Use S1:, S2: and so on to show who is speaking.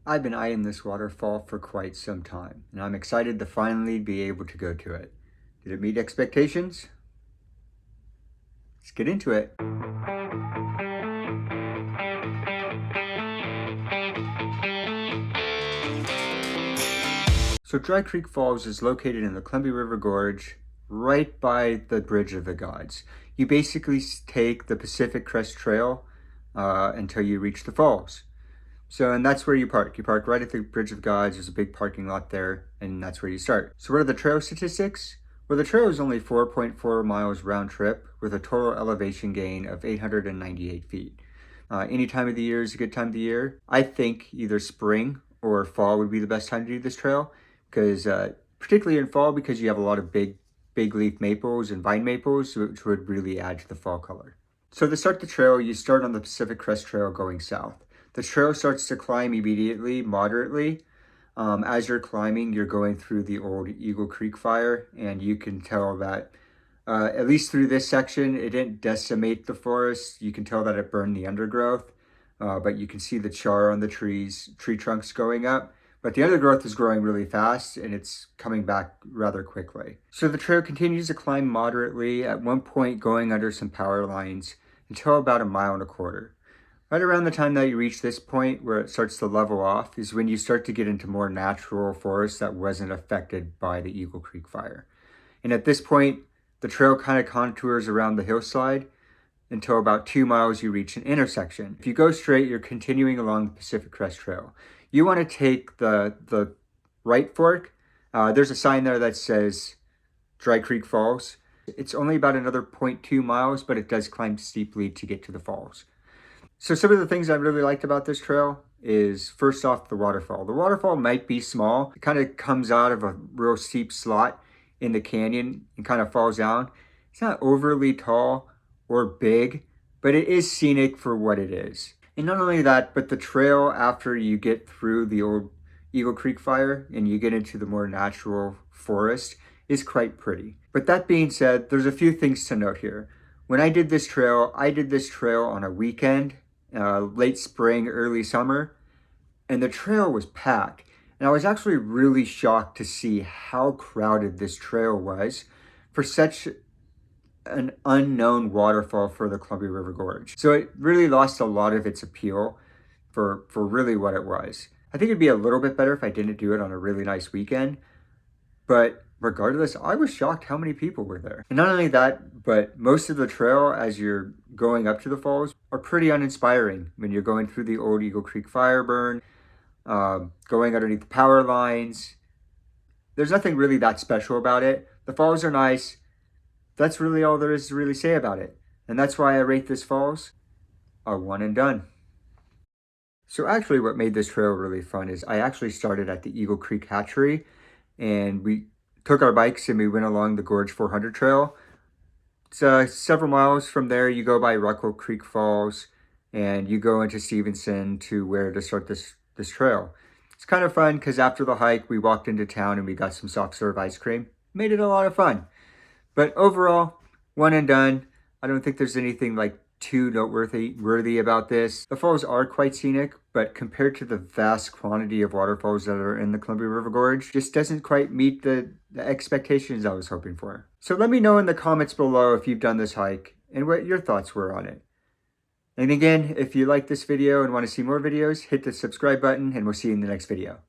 S1: I've been eyeing this waterfall for quite some time, and I'm excited to finally be able to go to it. Did it meet expectations? Let's get into it. So Dry Creek Falls is located in the Columbia River Gorge, right by the Bridge of the Gods. You basically take the Pacific Crest Trail until you reach the falls. And that's where you park. You park right at the Bridge of Gods. There's a big parking lot there, and that's where you start. So what are the trail statistics? Well, the trail is only 4.4 miles round trip with a total elevation gain of 898 feet. Any time of the year is a good time of the year. I think either spring or fall would be the best time to do this trail, because particularly in fall, because you have a lot of big leaf maples and vine maples, which would really add to the fall color. So to start the trail, you start on the Pacific Crest Trail going south. The trail starts to climb immediately, moderately. As you're climbing, you're going through the old Eagle Creek fire, and you can tell that, at least through this section, it didn't decimate the forest. You can tell that it burned the undergrowth, but you can see the char on the tree trunks going up. But the undergrowth is growing really fast, and it's coming back rather quickly. So the trail continues to climb moderately, at one point going under some power lines, until about 1.25 miles. Right around the time that you reach this point where it starts to level off is when you start to get into more natural forest that wasn't affected by the Eagle Creek fire. And at this point, the trail kind of contours around the hillside until about 2 miles you reach an intersection. If you go straight, you're continuing along the Pacific Crest Trail. You want to take the right fork. There's a sign there that says Dry Creek Falls. It's only about another 0.2 miles, but it does climb steeply to get to the falls. So some of the things I really liked about this trail is, first off, the waterfall. The waterfall might be small. It kind of comes out of a real steep slot in the canyon and kind of falls down. It's not overly tall or big, but it is scenic for what it is. And not only that, but the trail after you get through the old Eagle Creek fire and you get into the more natural forest is quite pretty. But that being said, there's a few things to note here. When I did this trail on a weekend, late spring, early summer, and the trail was packed. And I was actually really shocked to see how crowded this trail was for such an unknown waterfall for the Columbia River Gorge. So it really lost a lot of its appeal for really what it was. I think it'd be a little bit better if I didn't do it on a really nice weekend, but regardless, I was shocked how many people were there. And not only that, but most of the trail as you're going up to the falls are pretty uninspiring when you're going through the old Eagle Creek fire burn, going underneath the power lines. There's nothing really that special about it. The falls are nice. That's really all there is to really say about it. And that's why I rate this falls a 1 and done. So actually what made this trail really fun is I actually started at the Eagle Creek Hatchery, and we took our bikes and we went along the Gorge 400 trail. It's several miles from there. You go by Ruckle Creek Falls and you go into Stevenson to where to start this trail. It's kind of fun because after the hike, we walked into town and we got some soft serve ice cream. Made it a lot of fun. But overall, 1 and done. I don't think there's anything like too noteworthy about this. The falls are quite scenic, but compared to the vast quantity of waterfalls that are in the Columbia River Gorge, just doesn't quite meet the expectations I was hoping for. So let me know in the comments below if you've done this hike and what your thoughts were on it. And again, if you like this video and want to see more videos, hit the subscribe button and we'll see you in the next video.